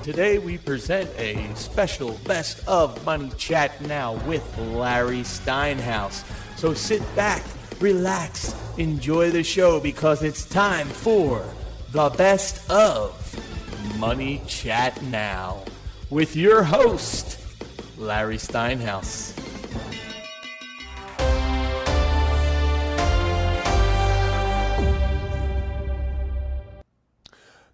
Today we present a special Best of Money Chat Now with Larry Steinhaus. So sit back, relax, enjoy the show because it's time for the Best of Money Chat Now with your host, Larry Steinhaus.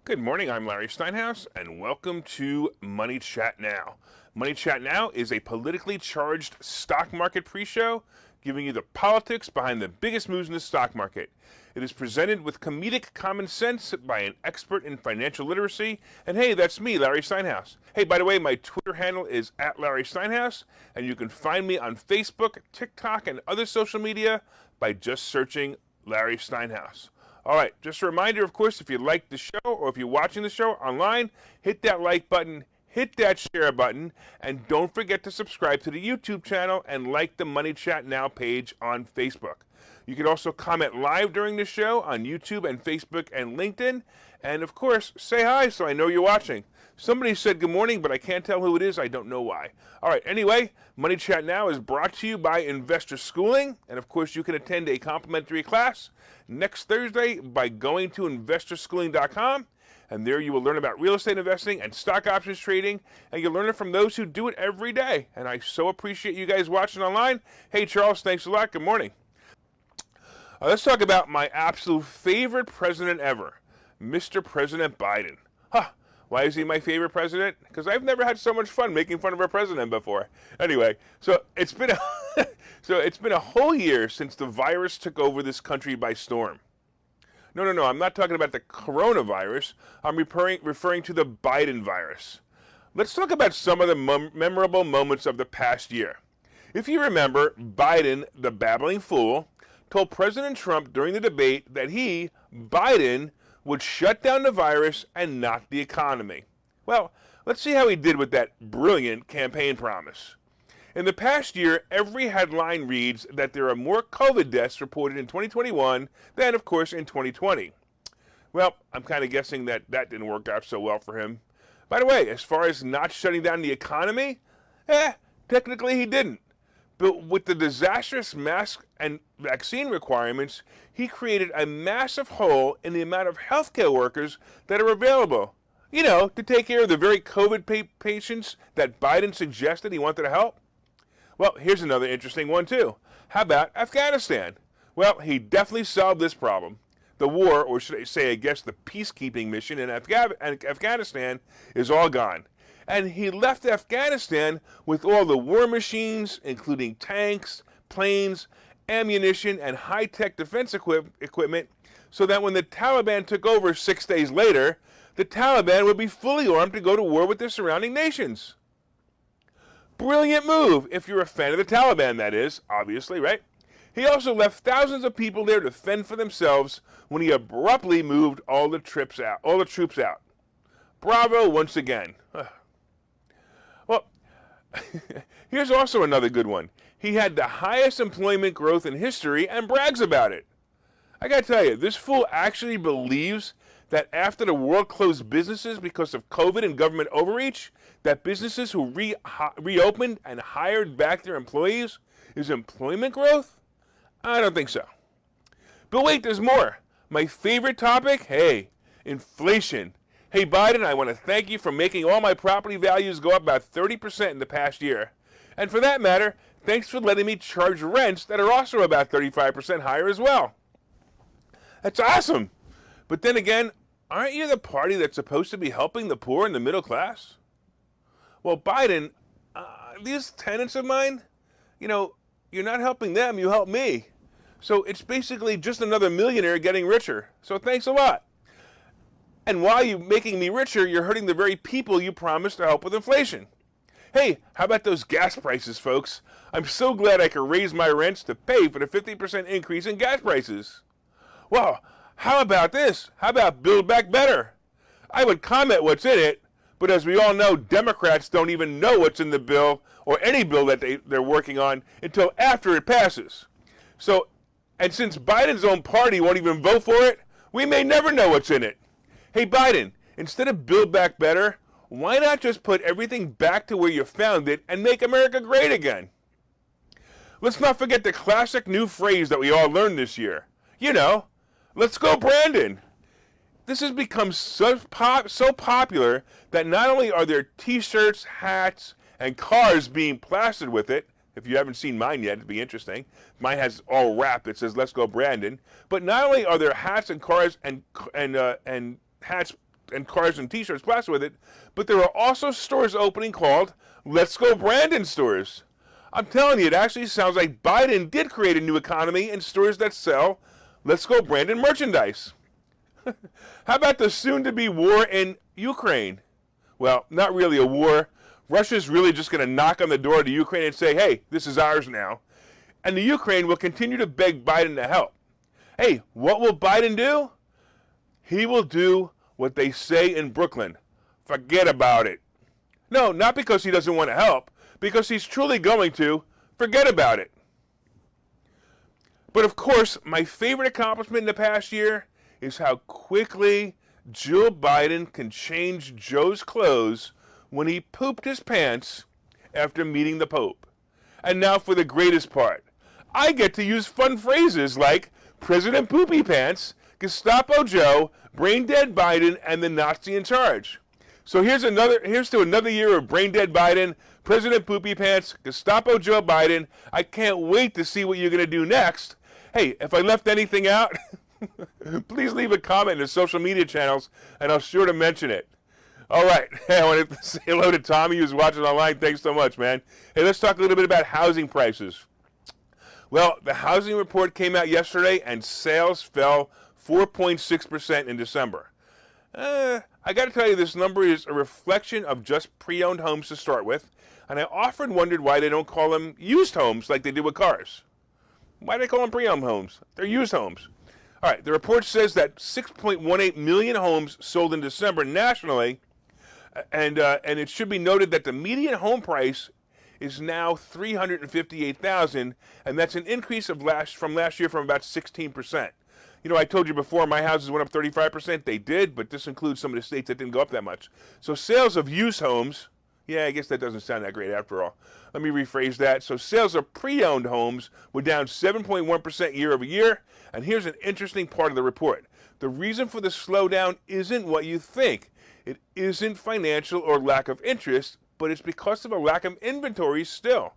Good morning, I'm Larry Steinhaus, and welcome to Money Chat Now. Money Chat Now is a politically charged stock market pre-show, giving you the politics behind the biggest moves in the stock market. It is presented with comedic common sense by an expert in financial literacy, and hey, that's me, Larry Steinhaus. Hey, by the way, my Twitter handle is @LarrySteinhaus, and you can find me on Facebook, TikTok, and other social media by just searching Larry Steinhaus. All right, just a reminder, of course, if you like the show or if you're watching the show online, hit that like button, hit that share button, and don't forget to subscribe to the YouTube channel and like the Money Chat Now page on Facebook. You can also comment live during the show on YouTube and Facebook and LinkedIn, and of course, say hi so I know you're watching. Somebody said good morning, but I can't tell who it is. I don't know why. All right, anyway, Money Chat Now is brought to you by Investor Schooling, and of course, you can attend a complimentary class next Thursday by going to investorschooling.com, and there you will learn about real estate investing and stock options trading, and you'll learn it from those who do it every day. And I so appreciate you guys watching online. Hey, Charles, thanks a lot. Good morning. Let's talk about my absolute favorite president ever, Mr. President Biden. Why is he my favorite president? Because I've never had so much fun making fun of our president before. Anyway, so it's been a whole year since the virus took over this country by storm. No, I'm not talking about the coronavirus. I'm referring to the Biden virus. Let's talk about some of the memorable moments of the past year. If you remember, Biden, the babbling fool, told President Trump during the debate that he, Biden, would shut down the virus and not the economy. Well, let's see how he did with that brilliant campaign promise. In the past year, every headline reads that there are more COVID deaths reported in 2021 than, of course, in 2020. Well, I'm kind of guessing that didn't work out so well for him. By the way, as far as not shutting down the economy, technically he didn't. But with the disastrous mask and vaccine requirements, he created a massive hole in the amount of healthcare workers that are available, to take care of the very COVID patients that Biden suggested he wanted to help. Well, here's another interesting one, too. How about Afghanistan? Well, he definitely solved this problem. The war, or should I say, I guess the peacekeeping mission in Afghanistan is all gone. And he left Afghanistan with all the war machines, including tanks, planes, ammunition, and high-tech defense equipment, so that when the Taliban took over 6 days later, the Taliban would be fully armed to go to war with the surrounding nations. Brilliant move, if you're a fan of the Taliban, that is, obviously, right? He also left thousands of people there to fend for themselves when he abruptly moved all the troops out. Bravo once again. Well, here's also another good one. He had the highest employment growth in history and brags about it. I gotta tell you, this fool actually believes that after the world closed businesses because of COVID and government overreach, that businesses who reopened and hired back their employees is employment growth? I don't think so. But wait, there's more. My favorite topic? Hey, inflation. Hey, Biden, I want to thank you for making all my property values go up about 30% in the past year. And for that matter, thanks for letting me charge rents that are also about 35% higher as well. That's awesome. But then again, aren't you the party that's supposed to be helping the poor and the middle class? Well, Biden, these tenants of mine, you're not helping them, you help me. So it's basically just another millionaire getting richer. So thanks a lot. And while you're making me richer, you're hurting the very people you promised to help with inflation. Hey, how about those gas prices, folks? I'm so glad I could raise my rents to pay for the 50% increase in gas prices. Well, how about this? How about Build Back Better? I would comment what's in it, but as we all know, Democrats don't even know what's in the bill or any bill that they're working on until after it passes. So, and since Biden's own party won't even vote for it, we may never know what's in it. Hey, Biden, instead of Build Back Better, why not just put everything back to where you found it and make America great again? Let's not forget the classic new phrase that we all learned this year. You know, let's go Brandon. This has become so popular that not only are there t-shirts, hats, and cars being plastered with it. If you haven't seen mine yet, it'd be interesting. Mine has all wrap that says "Let's go Brandon." But not only are there hats and cars and hats and cars and t-shirts plastered with it, but there are also stores opening called "Let's Go Brandon" stores. I'm telling you, it actually sounds like Biden did create a new economy in stores that sell "Let's Go Brandon" merchandise. How about the soon-to-be war in Ukraine? Well, not really a war. Russia's really just going to knock on the door to Ukraine and say, hey, this is ours now. And the Ukraine will continue to beg Biden to help. Hey, what will Biden do? He will do what they say in Brooklyn. Forget about it. No, not because he doesn't want to help, because he's truly going to forget about it. But of course, my favorite accomplishment in the past year is how quickly Joe Biden can change Joe's clothes when he pooped his pants after meeting the Pope. And now for the greatest part. I get to use fun phrases like President Poopy Pants, Gestapo Joe, Brain Dead Biden, and the Nazi in charge. So here's to another year of Brain Dead Biden, President Poopy Pants, Gestapo Joe Biden. I can't wait to see what you're going to do next. Hey, if I left anything out, please leave a comment in the social media channels, and I'll sure to mention it. All right, I want to say hello to Tommy who's watching online. Thanks so much, man. Hey, let's talk a little bit about housing prices. Well, the housing report came out yesterday, and sales fell 4.6% in December. I got to tell you, this number is a reflection of just pre-owned homes to start with, and I often wondered why they don't call them used homes like they do with cars. Why do they call them pre-owned homes? They're used homes. All right, the report says that 6.18 million homes sold in December nationally, and it should be noted that the median home price is now $358,000, and that's an increase from last year from about 16%. You know, I told you before my houses went up 35%. They did, but this includes some of the states that didn't go up that much. So sales of used homes, yeah, I guess that doesn't sound that great after all. Let me rephrase that. So sales of pre-owned homes were down 7.1% year over year, and here's an interesting part of the report. The reason for the slowdown isn't what you think. It isn't financial or lack of interest, but it's because of a lack of inventory still.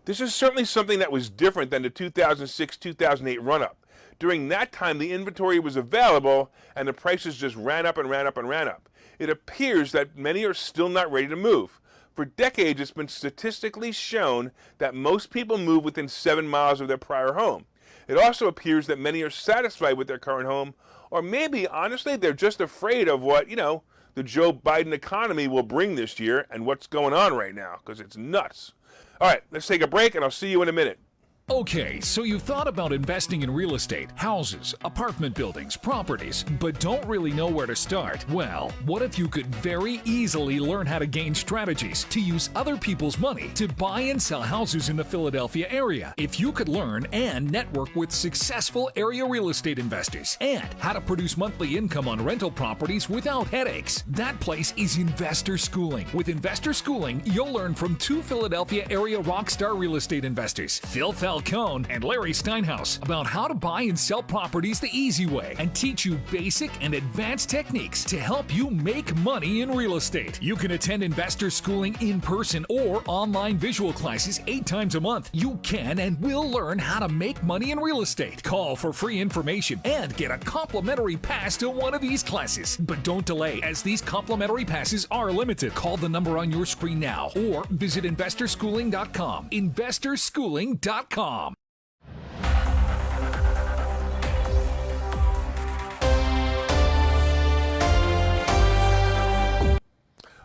This is certainly something that was different than the 2006-2008 run-up. During that time, the inventory was available, and the prices just ran up and ran up and ran up. It appears that many are still not ready to move. For decades, it's been statistically shown that most people move within 7 miles of their prior home. It also appears that many are satisfied with their current home, or maybe, honestly, they're just afraid of what, the Joe Biden economy will bring this year and what's going on right now, because it's nuts. All right, let's take a break, and I'll see you in a minute. Okay, so you've thought about investing in real estate, houses, apartment buildings, properties, but don't really know where to start? Well, what if you could very easily learn how to gain strategies to use other people's money to buy and sell houses in the Philadelphia area? If you could learn and network with successful area real estate investors and how to produce monthly income on rental properties without headaches, that place is Investor Schooling. With Investor Schooling, you'll learn from 2 Philadelphia area rockstar real estate investors, Phil Falcone and Larry Steinhaus, about how to buy and sell properties the easy way and teach you basic and advanced techniques to help you make money in real estate. You can attend Investor Schooling in person or online visual classes 8 times a month. You can and will learn how to make money in real estate. Call for free information and get a complimentary pass to one of these classes. But don't delay, as these complimentary passes are limited. Call the number on your screen now or visit investorschooling.com. investorschooling.com. All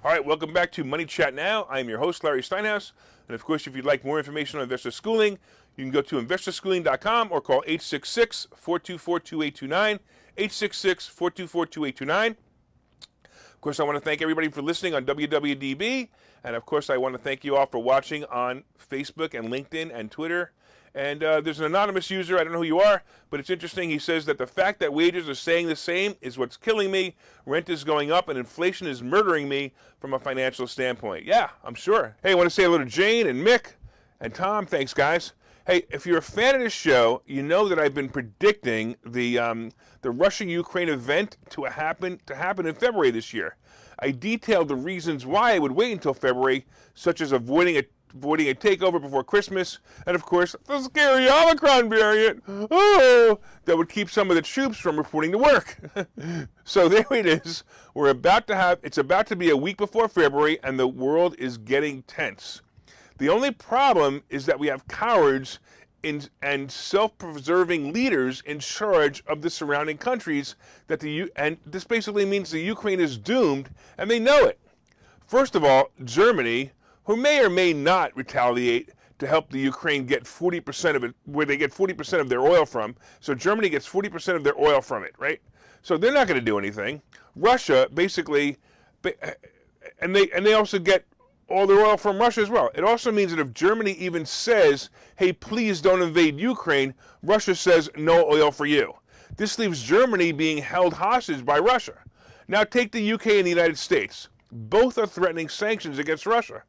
right, welcome back to Money Chat Now. I am your host, Larry Steinhaus. And of course, if you'd like more information on Investor Schooling, you can go to investorschooling.com or call 866-424-2829, 866-424-2829. Of course, I want to thank everybody for listening on WWDB. And of course, I want to thank you all for watching on Facebook and LinkedIn and Twitter And there's an anonymous user, I don't know who you are, but it's interesting. He says that the fact that wages are staying the same is what's killing me. Rent is going up and inflation is murdering me from a financial standpoint. Yeah, I'm sure. Hey, I want to say hello to Jane and Mick and Tom. Thanks, guys. Hey, if you're a fan of this show, you know that I've been predicting the Russia-Ukraine event to happen in February this year. I detailed the reasons why I would wait until February, such as avoiding a takeover before Christmas, and of course, the scary Omicron variant, that would keep some of the troops from reporting to work. So there it is. It's about to be a week before February, and the world is getting tense. The only problem is that we have cowards and self-preserving leaders in charge of the surrounding countries, and this basically means the Ukraine is doomed, and they know it. First of all, Germany, who may or may not retaliate to help the Ukraine get 40% of it, where they get 40% of their oil from. So Germany gets 40% of their oil from it, right? So they're not going to do anything. Russia, basically, and they also get all their oil from Russia as well. It also means that if Germany even says, hey, please don't invade Ukraine, Russia says no oil for you. This leaves Germany being held hostage by Russia. Now take the UK and the United States. Both are threatening sanctions against Russia.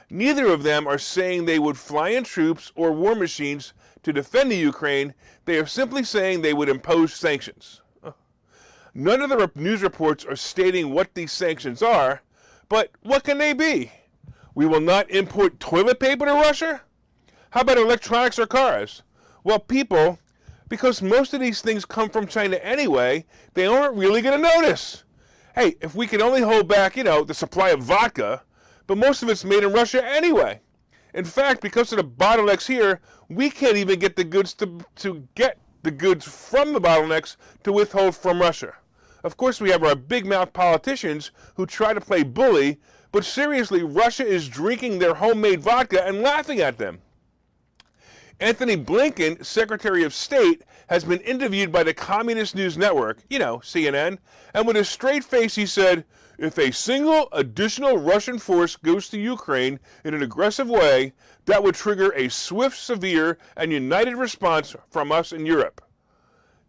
Neither of them are saying they would fly in troops or war machines to defend the Ukraine. They are simply saying they would impose sanctions. None of the news reports are stating what these sanctions are, but what can they be? We will not import toilet paper to Russia? How about electronics or cars? Well, people, because most of these things come from China anyway, they aren't really going to notice. Hey, if we could only hold back, the supply of vodka, but most of it's made in Russia anyway. In fact, because of the bottlenecks here, we can't even get the goods to get the goods from the bottlenecks to withhold from Russia. Of course, we have our big mouth politicians who try to play bully, but seriously, Russia is drinking their homemade vodka and laughing at them. Anthony Blinken, Secretary of State, has been interviewed by the Communist News Network, CNN, and with a straight face he said, if a single additional Russian force goes to Ukraine in an aggressive way, that would trigger a swift, severe, and united response from us in Europe.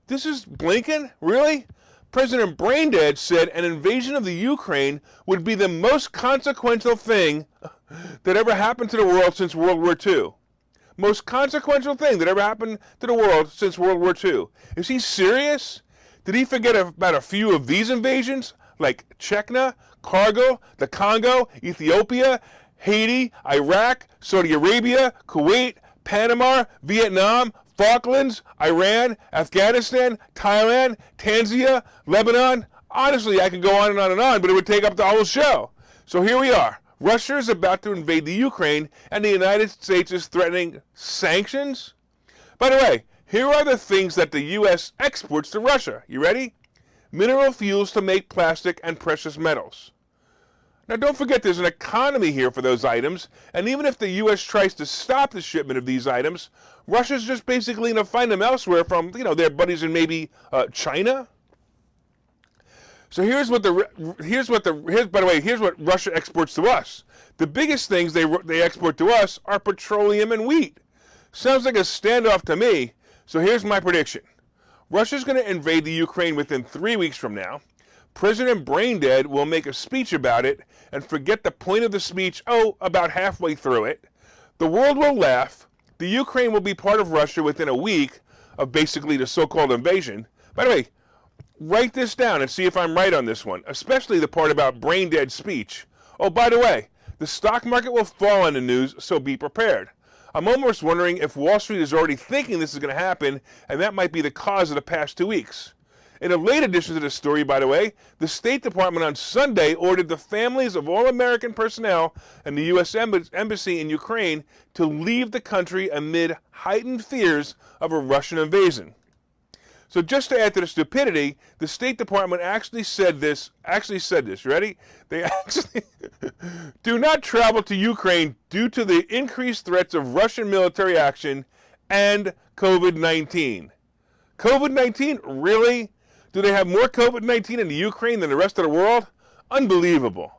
This is Blinken? Really? President Braindead said an invasion of the Ukraine would be the most consequential thing that ever happened to the world since World War II. Most consequential thing that ever happened to the world since World War II. Is he serious? Did he forget about a few of these invasions? Like Chechnya, Kargil, the Congo, Ethiopia, Haiti, Iraq, Saudi Arabia, Kuwait, Panama, Vietnam, Falklands, Iran, Afghanistan, Thailand, Tanzania, Lebanon. Honestly, I could go on, but it would take up the whole show. So here we are. Russia is about to invade the Ukraine, and the United States is threatening sanctions? By the way, here are the things that the U.S. exports to Russia. You ready? Mineral fuels to make plastic and precious metals. Now don't forget there's an economy here for those items, and even if the U.S. tries to stop the shipment of these items, Russia's just basically going to find them elsewhere from, their buddies in maybe China. So here's what Russia exports to us. The biggest things they export to us are petroleum and wheat. Sounds like a standoff to me. So here's my prediction. Russia's going to invade the Ukraine within 3 weeks from now. President Braindead will make a speech about it and forget the point of the speech, about halfway through it. The world will laugh. The Ukraine will be part of Russia within a week of basically the so-called invasion. By the way, write this down and see if I'm right on this one, especially the part about Braindead's speech. Oh, by the way, the stock market will fall in the news, so be prepared. I'm almost wondering if Wall Street is already thinking this is going to happen, and that might be the cause of the past 2 weeks. In a late addition to this story, by the way, the State Department on Sunday ordered the families of all American personnel and the U.S. Embassy in Ukraine to leave the country amid heightened fears of a Russian invasion. So just to add to the stupidity, the State Department actually said this, ready? They actually do not travel to Ukraine due to the increased threats of Russian military action and COVID-19. COVID-19? Really? Do they have more COVID-19 in the Ukraine than the rest of the world? Unbelievable.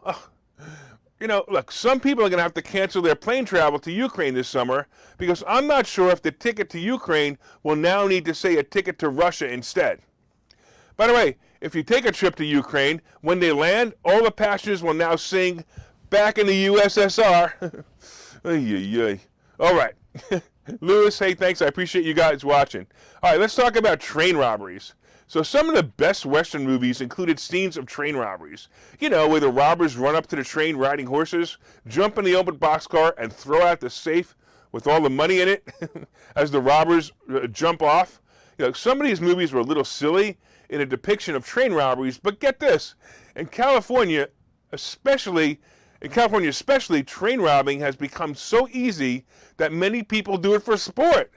Look, some people are going to have to cancel their plane travel to Ukraine this summer because I'm not sure if the ticket to Ukraine will now need to say a ticket to Russia instead. By the way, if you take a trip to Ukraine, when they land, all the passengers will now sing "Back in the USSR." Ay, ay, ay. All right. Lewis, hey, thanks. I appreciate you guys watching. All right, let's talk about train robberies. So some of the best Western movies included scenes of train robberies. Where the robbers run up to the train riding horses, jump in the open boxcar, and throw out the safe with all the money in it as the robbers jump off. Some of these movies were a little silly in a depiction of train robberies, but get this. In California, especially, train robbing has become so easy that many people do it for sport.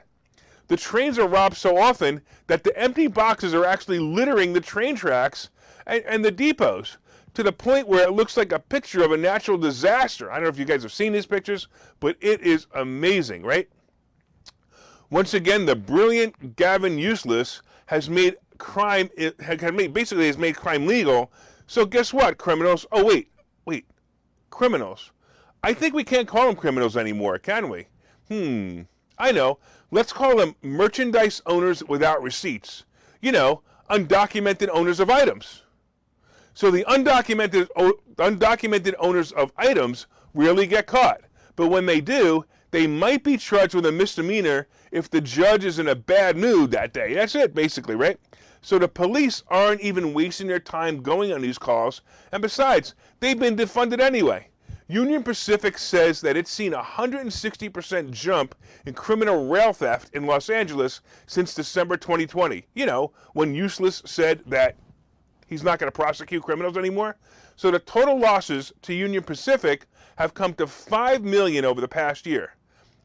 The trains are robbed so often that the empty boxes are actually littering the train tracks and the depots to the point where it looks like a picture of a natural disaster. I don't know if you guys have seen these pictures, but it is amazing, right? Once again, the brilliant Gavin Useless has made crime legal. So guess what, criminals? Oh, wait, criminals. I think we can't call them criminals anymore, can we? I know. Let's call them merchandise owners without receipts. Undocumented owners of items. So the undocumented owners of items rarely get caught. But when they do, they might be charged with a misdemeanor if the judge is in a bad mood that day. That's it, basically, right? So the police aren't even wasting their time going on these calls. And besides, they've been defunded anyway. Union Pacific says that it's seen a 160% jump in criminal rail theft in Los Angeles since December 2020. When Useless said that he's not going to prosecute criminals anymore. So the total losses to Union Pacific have come to $5 million over the past year.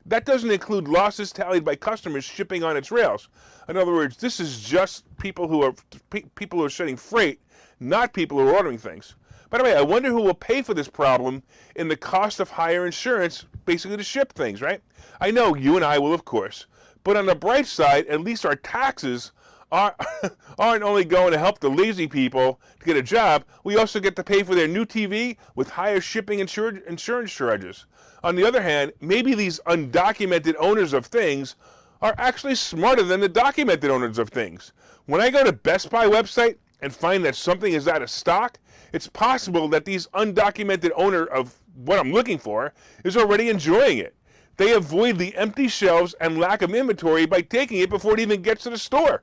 That doesn't include losses tallied by customers shipping on its rails. In other words, this is just people who are shedding freight, not people who are ordering things. By the way, I wonder who will pay for this problem in the cost of higher insurance, basically to ship things, right? I know you and I will, of course. But on the bright side, at least our taxes aren't only going to help the lazy people to get a job, we also get to pay for their new TV with higher shipping insurance charges. On the other hand, maybe these undocumented owners of things are actually smarter than the documented owners of things. When I go to Best Buy website and find that something is out of stock, it's possible that these undocumented owner of what I'm looking for is already enjoying it. They avoid the empty shelves and lack of inventory by taking it before it even gets to the store.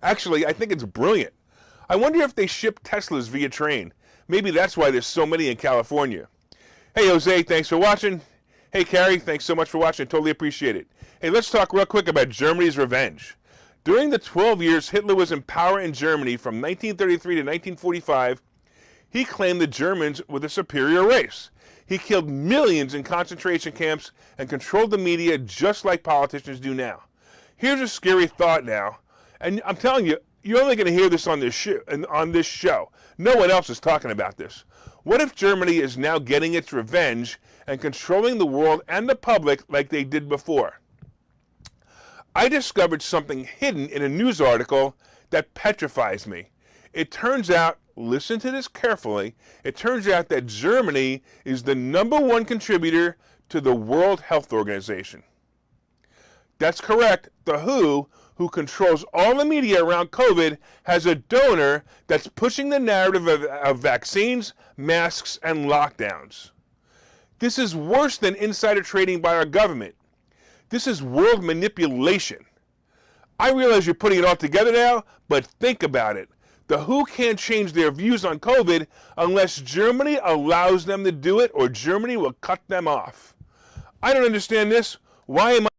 Actually, I think it's brilliant. I wonder if they ship Teslas via train. Maybe that's why there's so many in California. Hey, Jose, thanks for watching. Hey, Carrie, thanks so much for watching. Totally appreciate it. Hey, let's talk real quick about Germany's revenge. During the 12 years Hitler was in power in Germany from 1933 to 1945, he claimed the Germans were the superior race. He killed millions in concentration camps and controlled the media just like politicians do now. Here's a scary thought now, and I'm telling you, you're only going to hear this on this show. No one else is talking about this. What if Germany is now getting its revenge and controlling the world and the public like they did before? I discovered something hidden in a news article that petrifies me. It turns out, listen to this carefully, it turns out that Germany is the #1 contributor to the World Health Organization. That's correct. The WHO, who controls all the media around COVID, has a donor that's pushing the narrative of vaccines, masks, and lockdowns. This is worse than insider trading by our government. This is world manipulation. I realize you're putting it all together now, but think about it. The WHO can't change their views on COVID unless Germany allows them to do it, or Germany will cut them off. I don't understand this. Why am I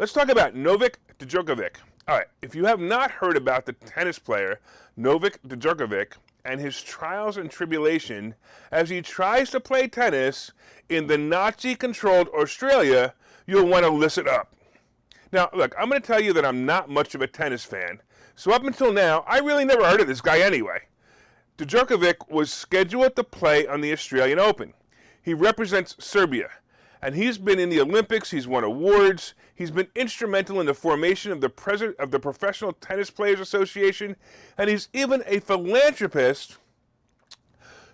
Let's talk about Novak Djokovic. All right, if you have not heard about the tennis player Novak Djokovic and his trials and tribulation as he tries to play tennis in the Nazi-controlled Australia, you'll want to listen up. Now, look, I'm going to tell you that I'm not much of a tennis fan, so up until now, I really never heard of this guy anyway. Djokovic was scheduled to play on the Australian Open. He represents Serbia, and he's been in the Olympics, he's won awards, he's been instrumental in the formation of the president of the Professional Tennis Players Association, and he's even a philanthropist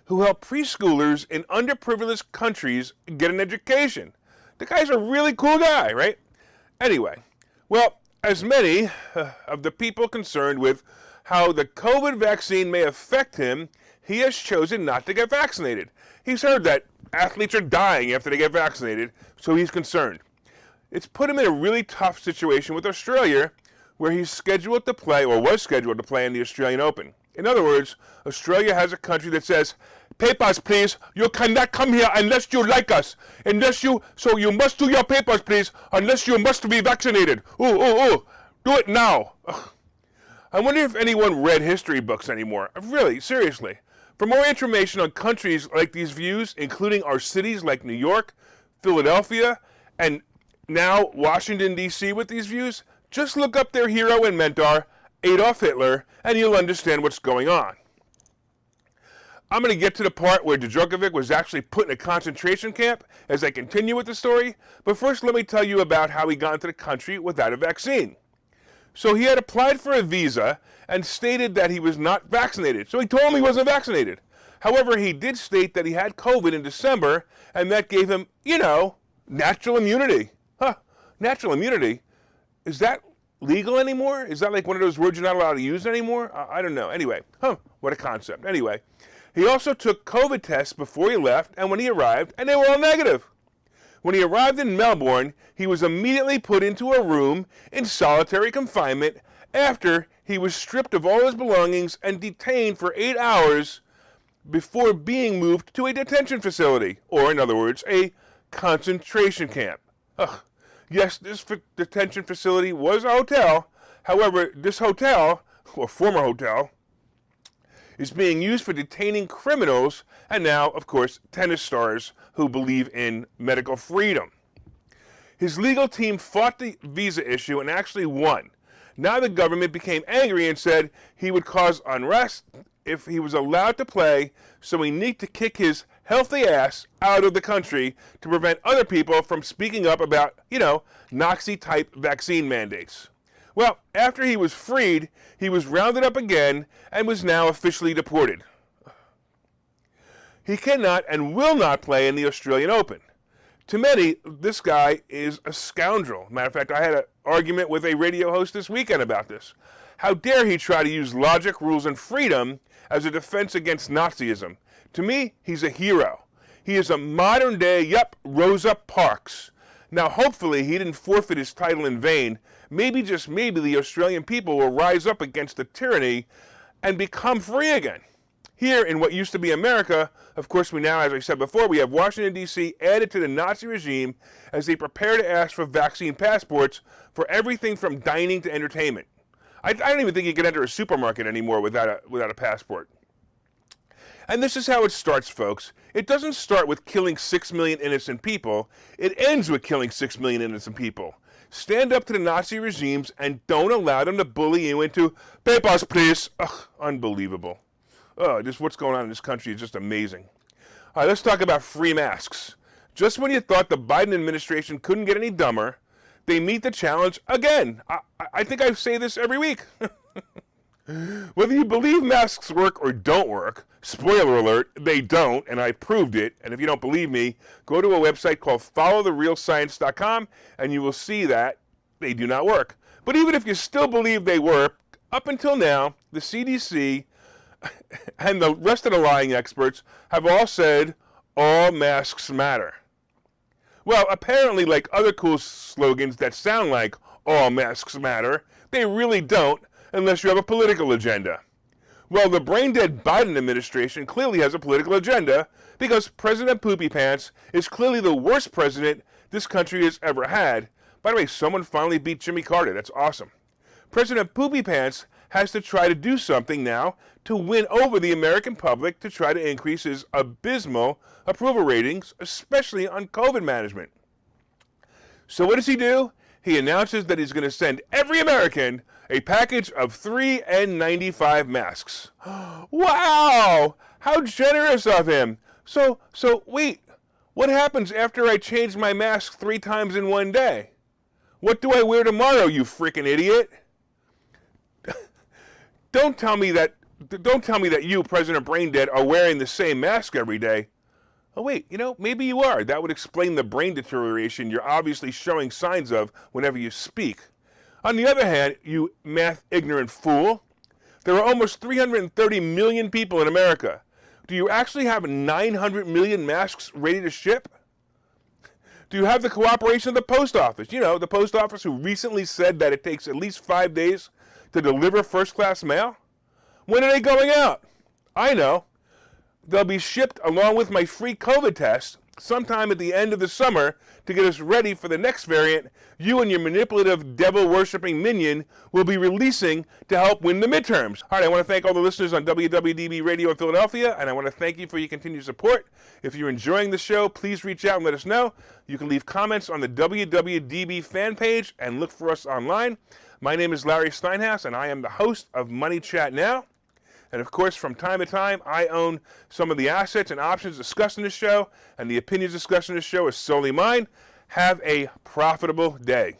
who helped preschoolers in underprivileged countries get an education. The guy's a really cool guy, right? Anyway, well, as many of the people concerned with how the COVID vaccine may affect him, he has chosen not to get vaccinated. He's heard that athletes are dying after they get vaccinated, so he's concerned. It's put him in a really tough situation with Australia, where he's scheduled to play, or was scheduled to play in the Australian Open. In other words, Australia has a country that says, papers, please. You cannot come here unless you like us. So you must do your papers, please, unless you must be vaccinated. Do it now. Ugh. I wonder if anyone read history books anymore. Really, seriously. For more information on countries like these views, including our cities like New York, Philadelphia, and now Washington, D.C. with these views, just look up their hero and mentor, Adolf Hitler, and you'll understand what's going on. I'm going to get to the part where Djokovic was actually put in a concentration camp as I continue with the story, but first let me tell you about how he got into the country without a vaccine. So he had applied for a visa and stated that he was not vaccinated. So he told him he wasn't vaccinated. However, he did state that he had COVID in December, and that gave him, natural immunity. Natural immunity? Is that legal anymore? Is that like one of those words you're not allowed to use anymore? I don't know. Anyway, what a concept. Anyway, he also took COVID tests before he left and when he arrived, and they were all negative. When he arrived in Melbourne, he was immediately put into a room in solitary confinement after he was stripped of all his belongings and detained for 8 hours before being moved to a detention facility, or in other words, a concentration camp. Yes, this detention facility was a hotel. However, this hotel, or former hotel, is being used for detaining criminals and now, of course, tennis stars who believe in medical freedom. His legal team fought the visa issue and actually won. Now the government became angry and said he would cause unrest if he was allowed to play, so we need to kick his healthy ass out of the country to prevent other people from speaking up about, Nazi-type vaccine mandates. Well, after he was freed, he was rounded up again and was now officially deported. He cannot and will not play in the Australian Open. To many, this guy is a scoundrel. Matter of fact, I had an argument with a radio host this weekend about this. How dare he try to use logic, rules, and freedom as a defense against Nazism? To me, he's a hero. He is a modern-day, Rosa Parks. Now, hopefully, he didn't forfeit his title in vain. Maybe, just maybe, the Australian people will rise up against the tyranny and become free again. Here, in what used to be America, of course, we now, as I said before, we have Washington, D.C. added to the Nazi regime as they prepare to ask for vaccine passports for everything from dining to entertainment. I don't even think you can enter a supermarket anymore without a passport. And this is how it starts, folks. It doesn't start with killing 6 million innocent people. It ends with killing 6 million innocent people. Stand up to the Nazi regimes and don't allow them to bully you into papers, please. Unbelievable. Just what's going on in this country is just amazing. All right, let's talk about free masks. Just when you thought the Biden administration couldn't get any dumber, they meet the challenge again. I think I say this every week. Whether you believe masks work or don't work, spoiler alert, they don't, and I proved it. And if you don't believe me, go to a website called followtherealscience.com, and you will see that they do not work. But even if you still believe they work, up until now, the CDC and the rest of the lying experts have all said all masks matter. Well, apparently, like other cool slogans that sound like all masks matter, they really don't unless you have a political agenda. Well, the brain-dead Biden administration clearly has a political agenda because President Poopy Pants is clearly the worst president this country has ever had By the way, someone finally beat Jimmy Carter. That's awesome. President Poopy Pants has to try to do something now to win over the American public to try to increase his abysmal approval ratings, especially on COVID management. So what does he do? He announces that he's going to send every American a package of 3 N95 masks. Wow! How generous of him. So wait, what happens after I change my mask 3 times in one day? What do I wear tomorrow, you freaking idiot? Don't tell me that you, President Braindead, are wearing the same mask every day. Oh wait, maybe you are. That would explain the brain deterioration you're obviously showing signs of whenever you speak. On the other hand, you math-ignorant fool, there are almost 330 million people in America. Do you actually have 900 million masks ready to ship? Do you have the cooperation of the post office? The post office who recently said that it takes at least 5 days to deliver first-class mail? When are they going out? I know. They'll be shipped along with my free COVID test sometime at the end of the summer to get us ready for the next variant you and your manipulative devil-worshipping minion will be releasing to help win the midterms. All right, I want to thank all the listeners on WWDB Radio in Philadelphia, and I want to thank you for your continued support. If you're enjoying the show, please reach out and let us know. You can leave comments on the WWDB fan page and look for us online. My name is Larry Steinhaus, and I am the host of Money Chat Now. And of course, from time to time, I own some of the assets and options discussed in the show, and the opinions discussed in the show is solely mine. Have a profitable day.